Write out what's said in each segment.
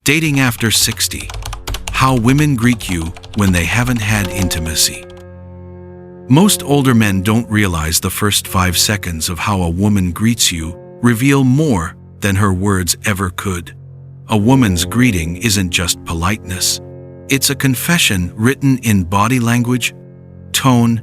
Dating after 60. How women greet you when they haven't had intimacy. Most older men don't realize the first 5 seconds of how a woman greets you reveal more than her words ever could. A woman's greeting isn't just politeness. It's a confession written in body language, tone,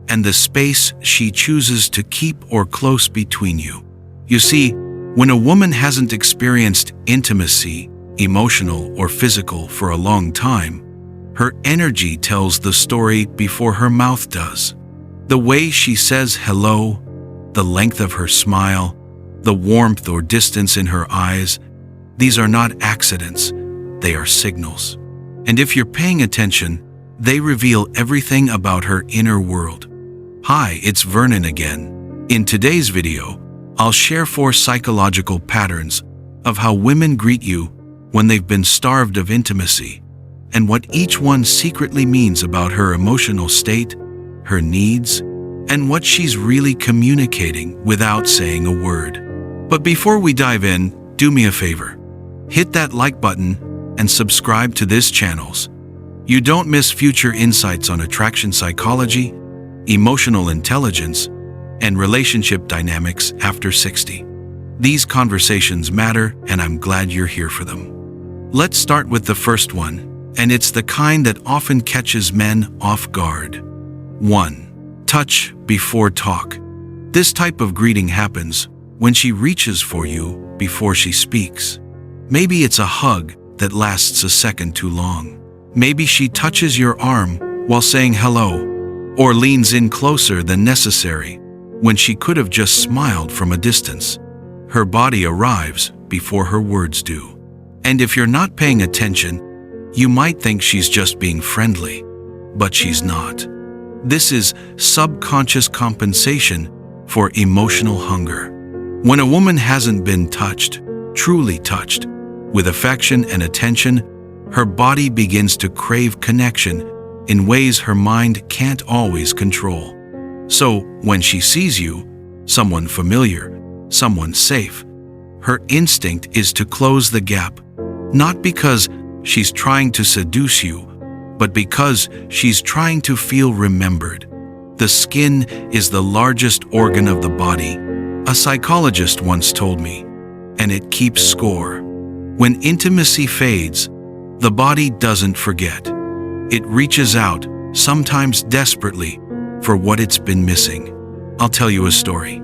and the space she chooses to keep or close between you. You see, when a woman hasn't experienced intimacy, emotional or physical, for a long time, her energy tells the story before her mouth does. The way she says hello, the length of her smile, the warmth or distance in her eyes, these are not accidents, they are signals. And if you're paying attention, they reveal everything about her inner world. Hi, it's Vernon again. In today's video, I'll share 4 psychological patterns of how women greet you when they've been starved of intimacy, and what each one secretly means about her emotional state, her needs, and what she's really communicating without saying a word. But before we dive in, do me a favor. Hit that like button and subscribe to this channel. You don't miss future insights on attraction psychology, emotional intelligence, and relationship dynamics after 60. These conversations matter, and I'm glad you're here for them. Let's start with the first one, and it's the kind that often catches men off guard. 1. Touch before talk. This type of greeting happens when she reaches for you before she speaks. Maybe it's a hug that lasts a second too long. Maybe she touches your arm while saying hello, or leans in closer than necessary when she could have just smiled from a distance. Her body arrives before her words do. And if you're not paying attention, you might think she's just being friendly, but she's not. This is subconscious compensation for emotional hunger. When a woman hasn't been touched, truly touched, with affection and attention, her body begins to crave connection in ways her mind can't always control. So, when she sees you, someone familiar, someone safe, her instinct is to close the gap, not because she's trying to seduce you, but because she's trying to feel remembered. The skin is the largest organ of the body, a psychologist once told me, and it keeps score. When intimacy fades, the body doesn't forget. It reaches out, sometimes desperately, for what it's been missing. I'll tell you a story.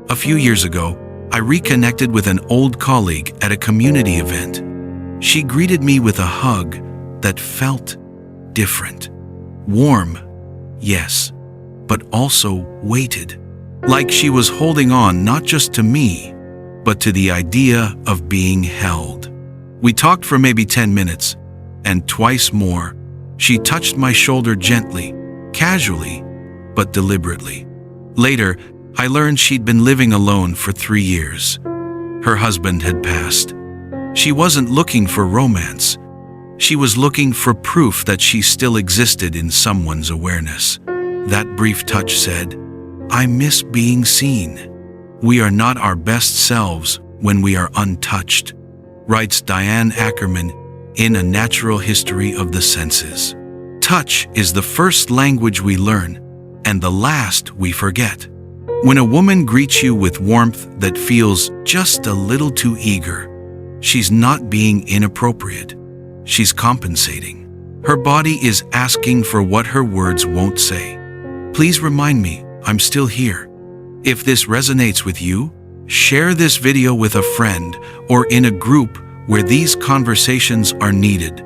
A few years ago, I reconnected with an old colleague at a community event. She greeted me with a hug that felt different. Warm, yes, but also weighted. Like she was holding on not just to me, but to the idea of being held. We talked for maybe 10 minutes, and twice more, she touched my shoulder gently, casually, but deliberately. Later, I learned she'd been living alone for 3 years. Her husband had passed. She wasn't looking for romance. She was looking for proof that she still existed in someone's awareness. That brief touch said, "I miss being seen." We are not our best selves when we are untouched, writes Diane Ackerman in A Natural History of the Senses. Touch is the first language we learn, and the last we forget. When a woman greets you with warmth that feels just a little too eager, she's not being inappropriate. She's compensating. Her body is asking for what her words won't say. Please remind me, I'm still here. If this resonates with you, share this video with a friend or in a group where these conversations are needed.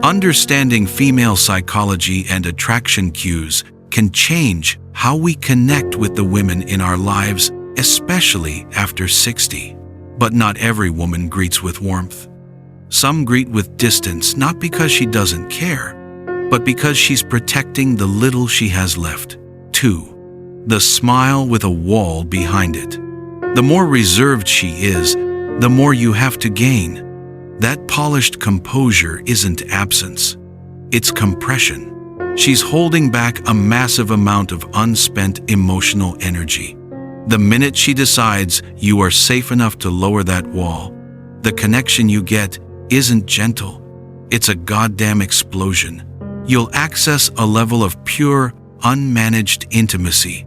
Understanding female psychology and attraction cues can change how we connect with the women in our lives, especially after 60. But not every woman greets with warmth. Some greet with distance, not because she doesn't care, but because she's protecting the little she has left. 2. The smile with a wall behind it. The more reserved she is, the more you have to gain. That polished composure isn't absence, it's compression. She's holding back a massive amount of unspent emotional energy. The minute she decides you are safe enough to lower that wall, the connection you get isn't gentle. It's a goddamn explosion. You'll access a level of pure, unmanaged intimacy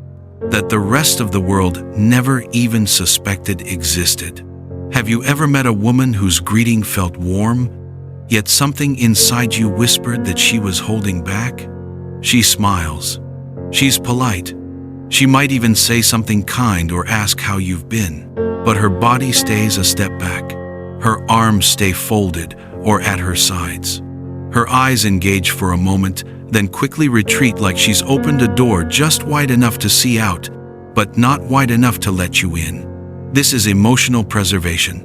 that the rest of the world never even suspected existed. Have you ever met a woman whose greeting felt warm, yet something inside you whispered that she was holding back? She smiles. She's polite. She might even say something kind or ask how you've been, but her body stays a step back. Her arms stay folded or at her sides. Her eyes engage for a moment, then quickly retreat like she's opened a door just wide enough to see out, but not wide enough to let you in. This is emotional preservation.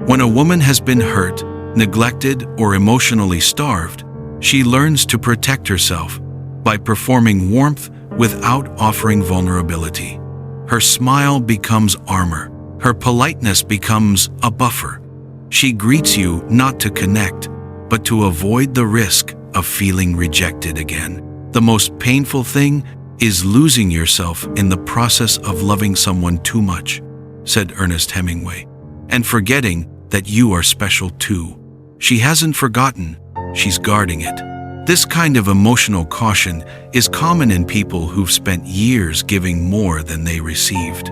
When a woman has been hurt, neglected, or emotionally starved, she learns to protect herself by performing warmth without offering vulnerability. Her smile becomes armor. Her politeness becomes a buffer. She greets you not to connect, but to avoid the risk of feeling rejected again. The most painful thing is losing yourself in the process of loving someone too much, said Ernest Hemingway, and forgetting that you are special too. She hasn't forgotten, she's guarding it. This kind of emotional caution is common in people who've spent years giving more than they received.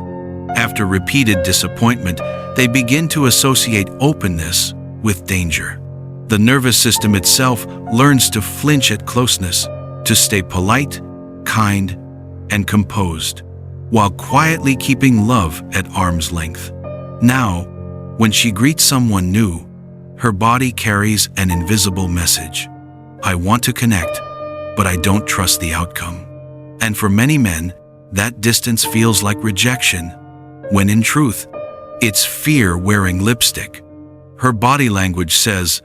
After repeated disappointment, they begin to associate openness with danger. The nervous system itself learns to flinch at closeness, to stay polite, kind, and composed, while quietly keeping love at arm's length. Now, when she greets someone new, her body carries an invisible message. I want to connect, but I don't trust the outcome. And for many men, that distance feels like rejection, when in truth, it's fear wearing lipstick. Her body language says,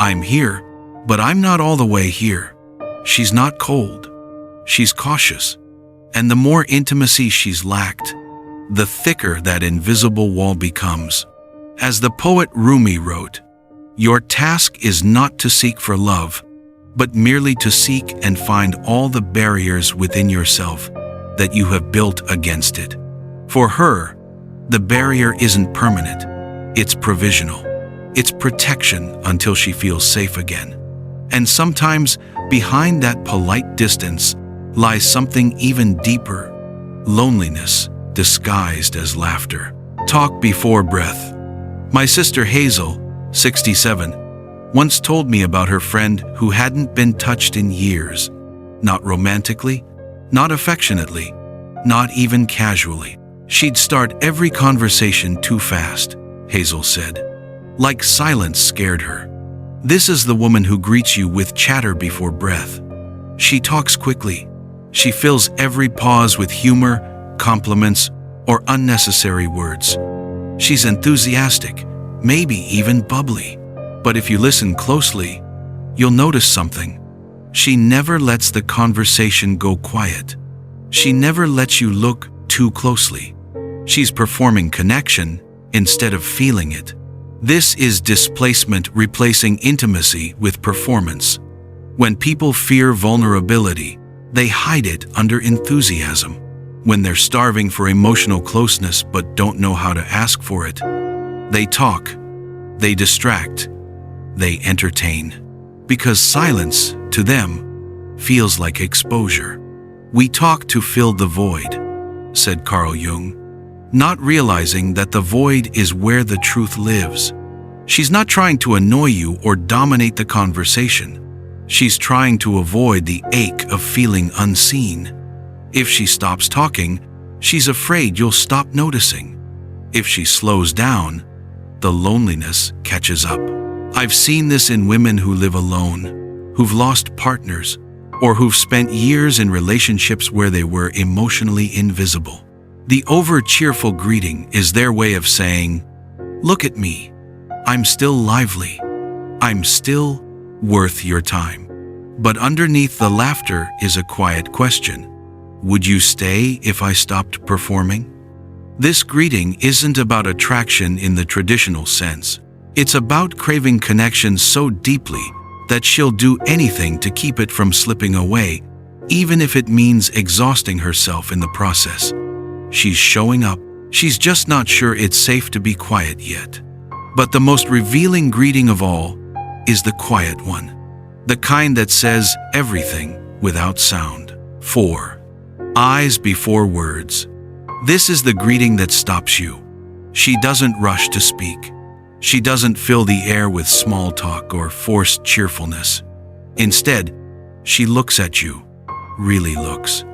I'm here, but I'm not all the way here. She's not cold. She's cautious. And the more intimacy she's lacked, the thicker that invisible wall becomes. As the poet Rumi wrote, your task is not to seek for love, but merely to seek and find all the barriers within yourself that you have built against it. For her, the barrier isn't permanent, it's provisional. It's protection until she feels safe again. And sometimes, behind that polite distance lies something even deeper, loneliness disguised as laughter. Talk before breath. My sister Hazel, 67, once told me about her friend who hadn't been touched in years. Not romantically, not affectionately, not even casually. She'd start every conversation too fast, Hazel said. Like silence scared her. This is the woman who greets you with chatter before breath. She talks quickly. She fills every pause with humor, compliments, or unnecessary words. She's enthusiastic, maybe even bubbly. But if you listen closely, you'll notice something. She never lets the conversation go quiet. She never lets you look too closely. She's performing connection instead of feeling it. This is displacement replacing intimacy with performance. When people fear vulnerability, they hide it under enthusiasm. When they're starving for emotional closeness but don't know how to ask for it, they talk, they distract, they entertain. Because silence, to them, feels like exposure. We talk to fill the void, said Carl Jung, not realizing that the void is where the truth lives. She's not trying to annoy you or dominate the conversation. She's trying to avoid the ache of feeling unseen. If she stops talking, she's afraid you'll stop noticing. If she slows down, the loneliness catches up. I've seen this in women who live alone, who've lost partners, or who've spent years in relationships where they were emotionally invisible. The over-cheerful greeting is their way of saying, look at me, I'm still lively, I'm still worth your time. But underneath the laughter is a quiet question. Would you stay if I stopped performing? This greeting isn't about attraction in the traditional sense. It's about craving connection so deeply that she'll do anything to keep it from slipping away, even if it means exhausting herself in the process. She's showing up. She's just not sure it's safe to be quiet yet. But the most revealing greeting of all is the quiet one. The kind that says everything without sound. 4. Eyes before words. This is the greeting that stops you. She doesn't rush to speak. She doesn't fill the air with small talk or forced cheerfulness. Instead, she looks at you, really looks.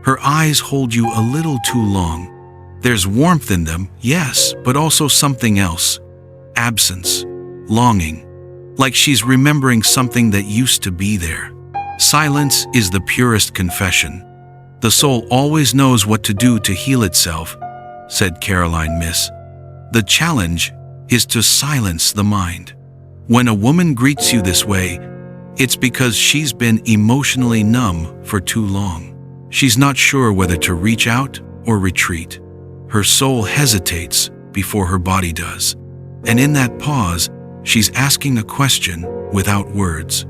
Her eyes hold you a little too long. There's warmth in them, yes, but also something else. Absence, longing, like she's remembering something that used to be there. Silence is the purest confession. The soul always knows what to do to heal itself, said Caroline Myss. The challenge is to silence the mind. When a woman greets you this way, it's because she's been emotionally numb for too long. She's not sure whether to reach out or retreat. Her soul hesitates before her body does. And in that pause, she's asking a question without words.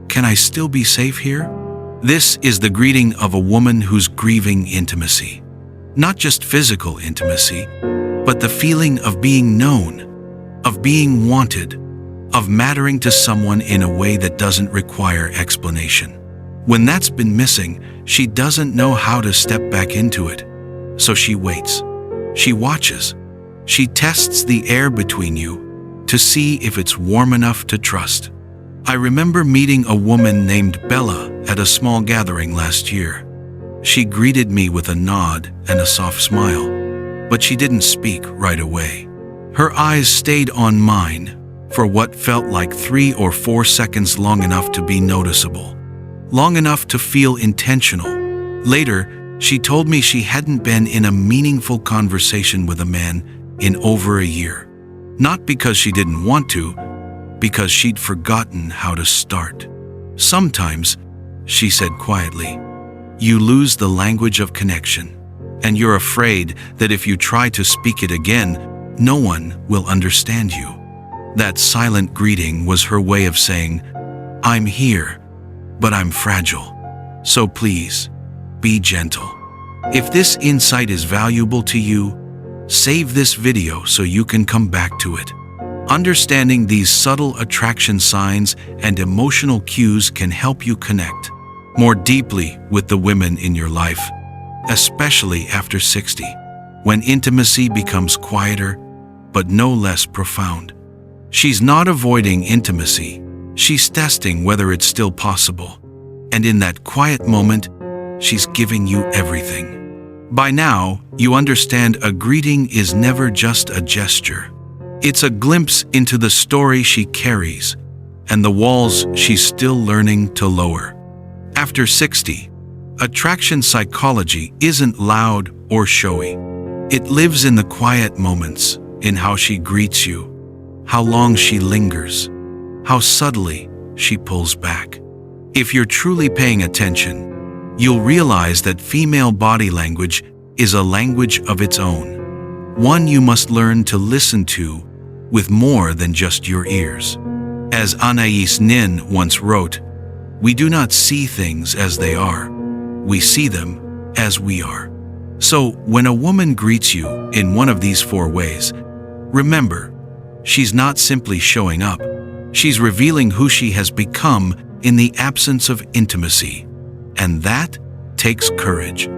Can I still be safe here? This is the greeting of a woman who's grieving intimacy. Not just physical intimacy, but the feeling of being known, of being wanted, of mattering to someone in a way that doesn't require explanation. When that's been missing, she doesn't know how to step back into it. So she waits. She watches. She tests the air between you to see if it's warm enough to trust. I remember meeting a woman named Bella at a small gathering last year. She greeted me with a nod and a soft smile, but she didn't speak right away. Her eyes stayed on mine for what felt like 3 or 4 seconds, long enough to be noticeable, long enough to feel intentional. Later, she told me she hadn't been in a meaningful conversation with a man in over a year. Not because she didn't want to, because she'd forgotten how to start. Sometimes, she said quietly, you lose the language of connection, and you're afraid that if you try to speak it again, no one will understand you. That silent greeting was her way of saying, I'm here, but I'm fragile. So please, be gentle. If this insight is valuable to you, save this video so you can come back to it. Understanding these subtle attraction signs and emotional cues can help you connect more deeply with the women in your life, especially after 60, when intimacy becomes quieter, but no less profound. She's not avoiding intimacy, she's testing whether it's still possible. And in that quiet moment, she's giving you everything. By now, you understand a greeting is never just a gesture. It's a glimpse into the story she carries and the walls she's still learning to lower. After 60, attraction psychology isn't loud or showy. It lives in the quiet moments, in how she greets you, how long she lingers, how subtly she pulls back. If you're truly paying attention, you'll realize that female body language is a language of its own, one you must learn to listen to with more than just your ears. As Anais Nin once wrote, we do not see things as they are, we see them as we are. So when a woman greets you in one of these 4 ways, remember, she's not simply showing up, she's revealing who she has become in the absence of intimacy. And that takes courage.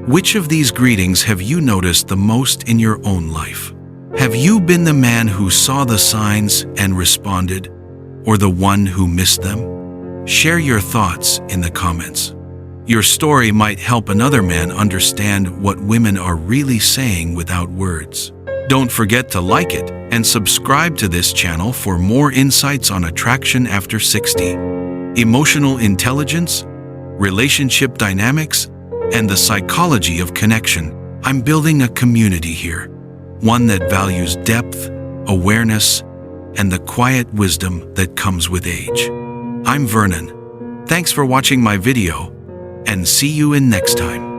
Which of these greetings have you noticed the most in your own life? Have you been the man who saw the signs and responded, or the one who missed them? Share your thoughts in the comments. Your story might help another man understand what women are really saying without words. Don't forget to like it and subscribe to this channel for more insights on attraction after 60, emotional intelligence, relationship dynamics, and the psychology of connection. I'm building a community here, one that values depth, awareness, and the quiet wisdom that comes with age. I'm Vernon. Thanks for watching my video, and see you in next time.